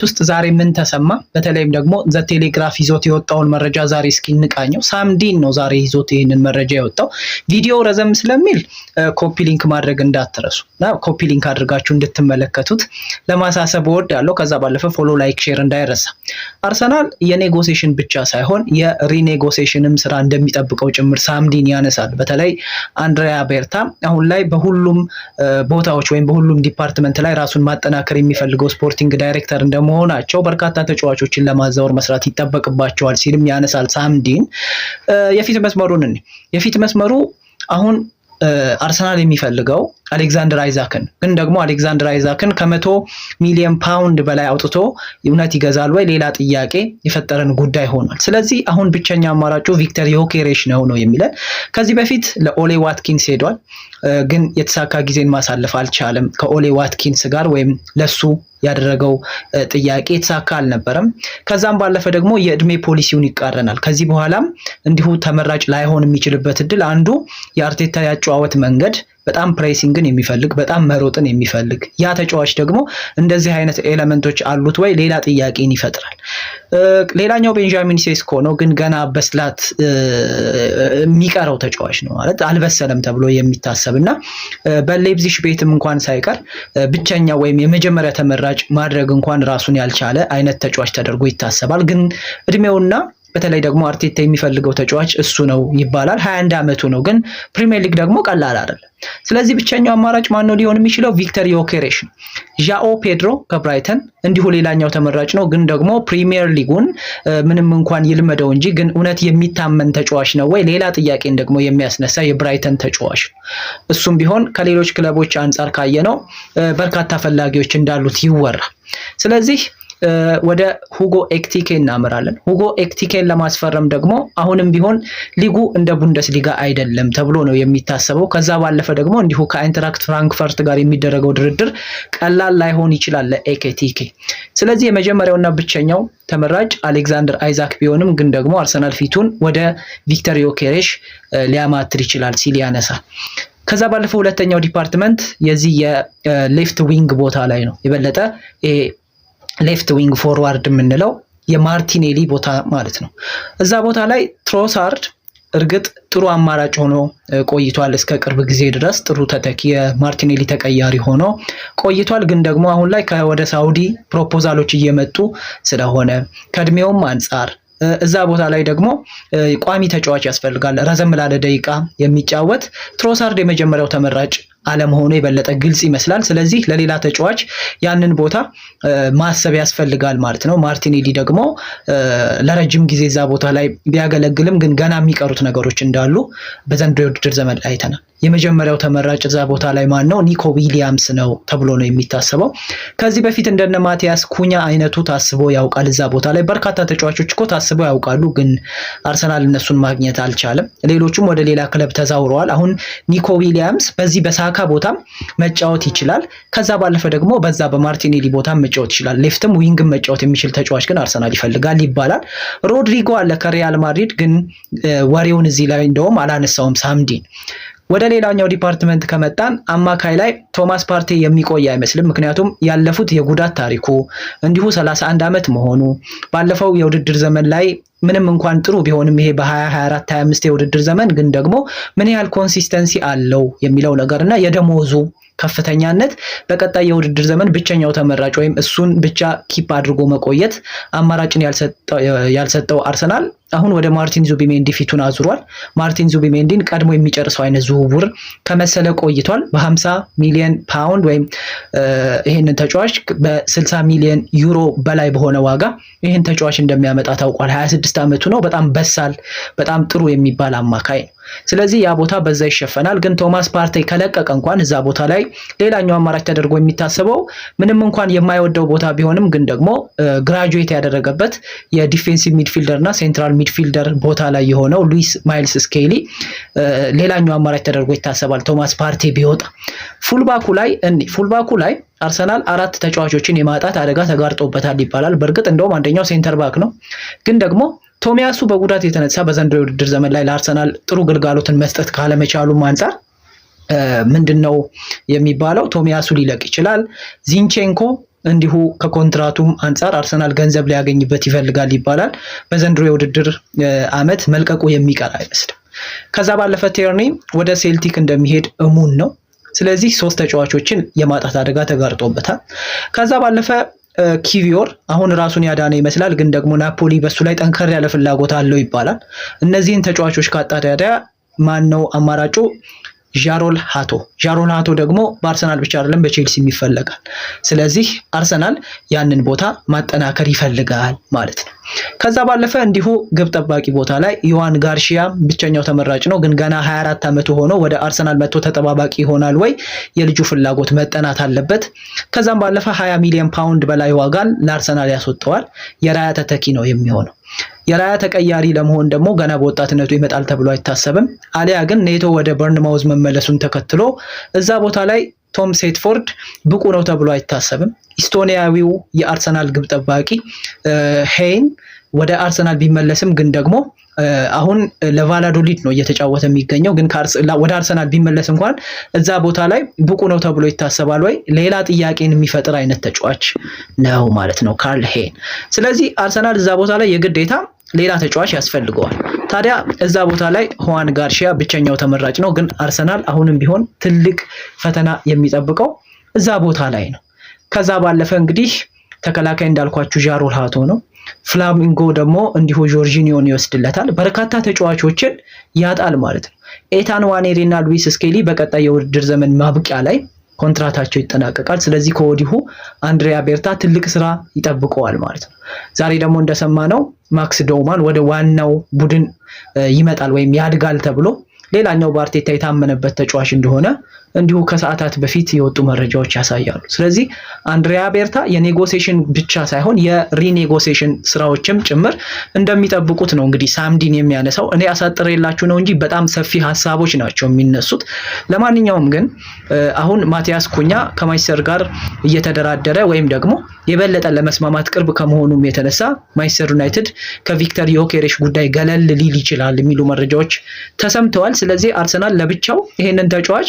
ውስጥ ዛሬ ምን ተሰማ? በተለይም ደግሞ ዘ ቴሌግራፍ ይዞት የወጣውን መረጃ ዛሬ እስኪ እንቃኘው። ሳምዲን ነው ዛሬ ይዞት ይህንን መረጃ የወጣው። ቪዲዮ ረዘም ስለሚል ኮፒ ሊንክ ማድረግ እንዳትረሱ እና ኮፒ ሊንክ አድርጋችሁ እንድትመለከቱት ለማሳሰብ እወዳለሁ። ከዛ ባለፈ ፎሎ፣ ላይክ፣ ሼር እንዳይረሳ። አርሰናል የኔጎሲዬሽን ብቻ ሳይሆን የሪኔጎሲዬሽንም ስራ እንደሚጠብቀው ጭምር ሳምዲን ያነሳል። በተለይ አንድሪያ ቤርታ አሁን ላይ በሁሉም ቦታዎች ወይም በሁሉም ዲፓርትመንት ላይ ራሱን ማጠናከር የሚፈልገው ስፖርቲንግ ዳይሬክተር እንደመሆናቸው በርካታ ተጫዋቾችን ለማዛወር መስራት ይጠበቅባቸዋል ሲልም ያነሳል ሳምዲን። የፊት መስመሩ አሁን አርሰናል የሚፈልገው አሌክዛንደር አይዛክን ግን ደግሞ አሌክዛንደር አይዛክን ከ100 ሚሊዮን ፓውንድ በላይ አውጥቶ እውነት ይገዛል ወይ ሌላ ጥያቄ የፈጠረን ጉዳይ ሆኗል። ስለዚህ አሁን ብቸኛ አማራጩ ቪክተር ዮኬሬሽ ነው የሚለን። ከዚህ በፊት ለኦሌ ዋትኪንስ ሄዷል፣ ግን የተሳካ ጊዜን ማሳለፍ አልቻለም ከኦሌ ዋትኪንስ ጋር ወይም ለሱ ያደረገው ጥያቄ የተሳካ አልነበረም። ከዛም ባለፈ ደግሞ የእድሜ ፖሊሲውን ይቃረናል። ከዚህ በኋላም እንዲሁ ተመራጭ ላይሆን የሚችልበት እድል አንዱ የአርቴታ ያጨዋወት መንገድ በጣም ፕሬሲንግን የሚፈልግ በጣም መሮጥን የሚፈልግ ያ ተጫዋች ደግሞ እንደዚህ አይነት ኤሌመንቶች አሉት ወይ ሌላ ጥያቄን ይፈጥራል። ሌላኛው ቤንጃሚን ሴስኮ ነው፣ ግን ገና በስላት የሚቀረው ተጫዋች ነው ማለት አልበሰለም ተብሎ የሚታሰብና በሌፕዚግ ቤትም እንኳን ሳይቀር ብቸኛ ወይም የመጀመሪያ ተመራጭ ማድረግ እንኳን ራሱን ያልቻለ አይነት ተጫዋች ተደርጎ ይታሰባል። ግን እድሜውና በተለይ ደግሞ አርቴታ የሚፈልገው ተጫዋች እሱ ነው ይባላል። 21 ዓመቱ ነው፣ ግን ፕሪሚየር ሊግ ደግሞ ቀላል አይደለም። ስለዚህ ብቸኛው አማራጭ ማነው ሊሆን የሚችለው? ቪክተር ዮኬሬሽ። ዣኦ ፔድሮ ከብራይተን እንዲሁ ሌላኛው ተመራጭ ነው፣ ግን ደግሞ ፕሪሚየር ሊጉን ምንም እንኳን ይልመደው እንጂ ግን እውነት የሚታመን ተጫዋች ነው ወይ ሌላ ጥያቄን ደግሞ የሚያስነሳ የብራይተን ተጫዋች። እሱም ቢሆን ከሌሎች ክለቦች አንጻር ካየነው በርካታ ፈላጊዎች እንዳሉት ይወራ። ስለዚህ ወደ ሁጎ ኤክቲኬ እናመራለን። ሁጎ ኤክቲኬን ለማስፈረም ደግሞ አሁንም ቢሆን ሊጉ እንደ ቡንደስሊጋ አይደለም ተብሎ ነው የሚታሰበው። ከዛ ባለፈ ደግሞ እንዲሁ ከአይንትራክት ፍራንክፈርት ጋር የሚደረገው ድርድር ቀላል ላይሆን ይችላል ለኤክቲኬ። ስለዚህ የመጀመሪያውና ብቸኛው ተመራጭ አሌክዛንደር አይዛክ ቢሆንም ግን ደግሞ አርሰናል ፊቱን ወደ ቪክተር ዮኬሬሽ ሊያማትር ይችላል ሲል ያነሳል። ከዛ ባለፈ ሁለተኛው ዲፓርትመንት የዚህ የሌፍት ዊንግ ቦታ ላይ ነው። የበለጠ ሌፍት ዊንግ ፎርዋርድ የምንለው የማርቲኔሊ ቦታ ማለት ነው። እዛ ቦታ ላይ ትሮሳርድ እርግጥ ጥሩ አማራጭ ሆኖ ቆይቷል እስከ ቅርብ ጊዜ ድረስ ጥሩ ተተኪ የማርቲኔሊ ተቀያሪ ሆኖ ቆይቷል። ግን ደግሞ አሁን ላይ ከወደ ሳውዲ ፕሮፖዛሎች እየመጡ ስለሆነ ከእድሜውም አንጻር እዛ ቦታ ላይ ደግሞ ቋሚ ተጫዋች ያስፈልጋል፣ ረዘም ላለ ደቂቃ የሚጫወት። ትሮሳርድ የመጀመሪያው ተመራጭ አለመሆኑ የበለጠ ግልጽ ይመስላል። ስለዚህ ለሌላ ተጫዋች ያንን ቦታ ማሰብ ያስፈልጋል ማለት ነው። ማርቲኔሊ ደግሞ ለረጅም ጊዜ እዛ ቦታ ላይ ቢያገለግልም ግን ገና የሚቀሩት ነገሮች እንዳሉ በዘንድሮው የውድድር ዘመን ላይ አይተናል። የመጀመሪያው ተመራጭ እዛ ቦታ ላይ ማን ነው? ኒኮ ዊሊያምስ ነው ተብሎ ነው የሚታሰበው። ከዚህ በፊት እንደነ ማቲያስ ኩኛ አይነቱ ታስቦ ያውቃል እዛ ቦታ ላይ። በርካታ ተጫዋቾች እኮ ታስበው ያውቃሉ፣ ግን አርሰናል እነሱን ማግኘት አልቻለም። ሌሎቹም ወደ ሌላ ክለብ ተዛውረዋል። አሁን ኒኮ ዊሊያምስ በዚህ በሳካ ቦታም መጫወት ይችላል። ከዛ ባለፈ ደግሞ በዛ በማርቲኔሊ ቦታ መጫወት ይችላል። ሌፍትም ዊንግም መጫወት የሚችል ተጫዋች ግን አርሰናል ይፈልጋል ይባላል። ሮድሪጎ አለ ከሪያል ማድሪድ፣ ግን ወሬውን እዚህ ላይ እንደውም አላነሳውም ሳምዲን። ወደ ሌላኛው ዲፓርትመንት ከመጣን አማካይ ላይ ቶማስ ፓርቴ የሚቆይ አይመስልም። ምክንያቱም ያለፉት የጉዳት ታሪኩ እንዲሁ 31 ዓመት መሆኑ ባለፈው የውድድር ዘመን ላይ ምንም እንኳን ጥሩ ቢሆንም ይሄ በ2024 25 የውድድር ዘመን ግን ደግሞ ምን ያህል ኮንሲስተንሲ አለው የሚለው ነገርና የደሞዙ ከፍተኛነት በቀጣይ የውድድር ዘመን ብቸኛው ተመራጭ ወይም እሱን ብቻ ኪፕ አድርጎ መቆየት አማራጭን ያልሰጠው አርሰናል አሁን ወደ ማርቲን ዙቢሜንዲ ፊቱን አዙሯል። ማርቲን ዙቢሜንዲን ቀድሞ የሚጨርሰው አይነት ዝውውር ከመሰለ ቆይቷል። በ50 ሚሊዮን ፓውንድ ወይም ይህንን ተጫዋች በ60 ሚሊዮን ዩሮ በላይ በሆነ ዋጋ ይህን ተጫዋች እንደሚያመጣ ታውቋል። 26 ዓመቱ ነው። በጣም በሳል በጣም ጥሩ የሚባል አማካይ ነው። ስለዚህ ያ ቦታ በዛ ይሸፈናል። ግን ቶማስ ፓርቴ ከለቀቀ እንኳን እዛ ቦታ ላይ ሌላኛው አማራጭ ተደርጎ የሚታሰበው ምንም እንኳን የማይወደው ቦታ ቢሆንም ግን ደግሞ ግራጁዌት ያደረገበት የዲፌንሲቭ ሚድፊልደር እና ሴንትራል ሚድፊልደር ቦታ ላይ የሆነው ሉዊስ ማይልስ ስኬሊ ሌላኛው አማራጭ ተደርጎ ይታሰባል ቶማስ ፓርቴ ቢወጣ። ፉልባኩ ላይ አርሰናል 4 ተጫዋቾችን የማጣት አደጋ ተጋርጦበታል ይባላል። በእርግጥ እንደውም አንደኛው ሴንተር ባክ ነው። ግን ደግሞ ቶሚያሱ በጉዳት የተነሳ በዘንድሮ የውድድር ዘመን ላይ ለአርሰናል ጥሩ ግልጋሎትን መስጠት ካለመቻሉም አንፃር ምንድነው የሚባለው ቶሚያሱ ሊለቅ ይችላል። ዚንቼንኮ እንዲሁ ከኮንትራቱም አንጻር አርሰናል ገንዘብ ሊያገኝበት ይፈልጋል ይባላል። በዘንድሮ የውድድር ዓመት መልቀቁ የሚቀር አይመስልም። ከዛ ባለፈ ቴርኒ ወደ ሴልቲክ እንደሚሄድ እሙን ነው። ስለዚህ 3 ተጫዋቾችን የማጣት አደጋ ተጋርጦበታል። ከዛ ባለፈ ኪቪዮር አሁን ራሱን ያዳነ ይመስላል፣ ግን ደግሞ ናፖሊ በሱ ላይ ጠንከር ያለ ፍላጎት አለው ይባላል። እነዚህን ተጫዋቾች ካጣ ታዲያ ማን ነው አማራጩ? ዣሮል ሃቶ ደግሞ በአርሰናል ብቻ አይደለም በቼልሲም ይፈልጋል። ስለዚህ አርሰናል ያንን ቦታ ማጠናከር ይፈልጋል ማለት ነው። ከዛ ባለፈ እንዲሁ ግብ ጠባቂ ቦታ ላይ ዮዋን ጋርሺያ ብቸኛው ተመራጭ ነው፣ ግን ገና 24 ዓመቱ ሆኖ ወደ አርሰናል መጥቶ ተጠባባቂ ይሆናል ወይ? የልጁ ፍላጎት መጠናት አለበት። ከዛም ባለፈ 20 ሚሊዮን ፓውንድ በላይ ዋጋን ለአርሰናል ያስወጣዋል። የራያ ተተኪ ነው የሚሆነው። የራያ ተቀያሪ ለመሆን ደግሞ ገና በወጣትነቱ ይመጣል ተብሎ አይታሰብም። አሊያ ግን ኔቶ ወደ በርንማውዝ መመለሱን ተከትሎ እዛ ቦታ ላይ ቶም ሴትፎርድ ብቁ ነው ተብሎ አይታሰብም። ኢስቶኒያዊው የአርሰናል ግብ ጠባቂ ሄይን ወደ አርሰናል ቢመለስም ግን ደግሞ አሁን ለቫላዶሊድ ነው እየተጫወተ የሚገኘው። ግን ወደ አርሰናል ቢመለስ እንኳን እዛ ቦታ ላይ ብቁ ነው ተብሎ ይታሰባል ወይ? ሌላ ጥያቄን የሚፈጥር አይነት ተጫዋች ነው ማለት ነው ካርል ሄይን። ስለዚህ አርሰናል እዛ ቦታ ላይ የግዴታ ሌላ ተጫዋች ያስፈልገዋል። ታዲያ እዛ ቦታ ላይ ሁዋን ጋርሺያ ብቸኛው ተመራጭ ነው። ግን አርሰናል አሁንም ቢሆን ትልቅ ፈተና የሚጠብቀው እዛ ቦታ ላይ ነው። ከዛ ባለፈ እንግዲህ ተከላካይ እንዳልኳችሁ ዣሮል ሃቶ ነው። ፍላሚንጎ ደግሞ እንዲሁ ጆርጂኒዮን ይወስድለታል። በርካታ ተጫዋቾችን ያጣል ማለት ነው። ኤታን ዋኔሪ እና ሉዊስ ስኬሊ በቀጣይ የውድድር ዘመን ማብቂያ ላይ ኮንትራታቸው ይጠናቀቃል። ስለዚህ ከወዲሁ አንድሪያ ቤርታ ትልቅ ስራ ይጠብቀዋል ማለት ነው። ዛሬ ደግሞ እንደሰማነው ማክስ ዶውማን ወደ ዋናው ቡድን ይመጣል ወይም ያድጋል ተብሎ ሌላኛው በአርቴታ የታመነበት ተጫዋች እንደሆነ እንዲሁ ከሰዓታት በፊት የወጡ መረጃዎች ያሳያሉ። ስለዚህ አንድሪያ ቤርታ የኔጎሲዬሽን ብቻ ሳይሆን የሪኔጎሲዬሽን ስራዎችም ጭምር እንደሚጠብቁት ነው እንግዲህ ሳምዲን የሚያነሳው። እኔ አሳጥሬላችሁ ነው እንጂ በጣም ሰፊ ሀሳቦች ናቸው የሚነሱት። ለማንኛውም ግን አሁን ማቲያስ ኩኛ ከማንቸስተር ጋር እየተደራደረ ወይም ደግሞ የበለጠ ለመስማማት ቅርብ ከመሆኑም የተነሳ ማንቸስተር ዩናይትድ ከቪክተር ዮኬሬሽ ጉዳይ ገለል ሊል ይችላል የሚሉ መረጃዎች ተሰምተዋል። ስለዚህ አርሰናል ለብቻው ይሄንን ተጫዋች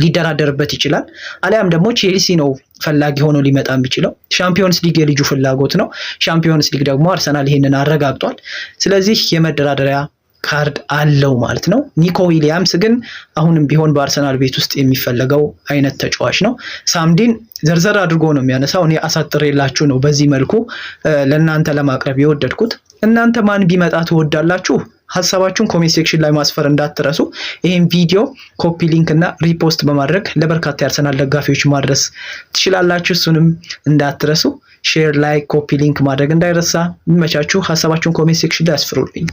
ሊደራደርበት ይችላል። አሊያም ደግሞ ቼልሲ ነው ፈላጊ ሆኖ ሊመጣ የሚችለው። ሻምፒዮንስ ሊግ የልጁ ፍላጎት ነው። ሻምፒዮንስ ሊግ ደግሞ አርሰናል ይሄንን አረጋግጧል። ስለዚህ የመደራደሪያ ካርድ አለው ማለት ነው። ኒኮ ዊሊያምስ ግን አሁንም ቢሆን በአርሰናል ቤት ውስጥ የሚፈለገው አይነት ተጫዋች ነው። ሳምዲን ዘርዘር አድርጎ ነው የሚያነሳው። እኔ አሳጥሬላችሁ ነው በዚህ መልኩ ለእናንተ ለማቅረብ የወደድኩት። እናንተ ማን ቢመጣ ትወዳላችሁ? ሀሳባችሁን ኮሜንት ሴክሽን ላይ ማስፈር እንዳትረሱ። ይህን ቪዲዮ ኮፒ ሊንክ እና ሪፖስት በማድረግ ለበርካታ የአርሰናል ደጋፊዎች ማድረስ ትችላላችሁ። እሱንም እንዳትረሱ። ሼር፣ ላይክ፣ ኮፒ ሊንክ ማድረግ እንዳይረሳ። የሚመቻችሁ ሀሳባችሁን ኮሜንት ሴክሽን ላይ አስፍሩልኝ።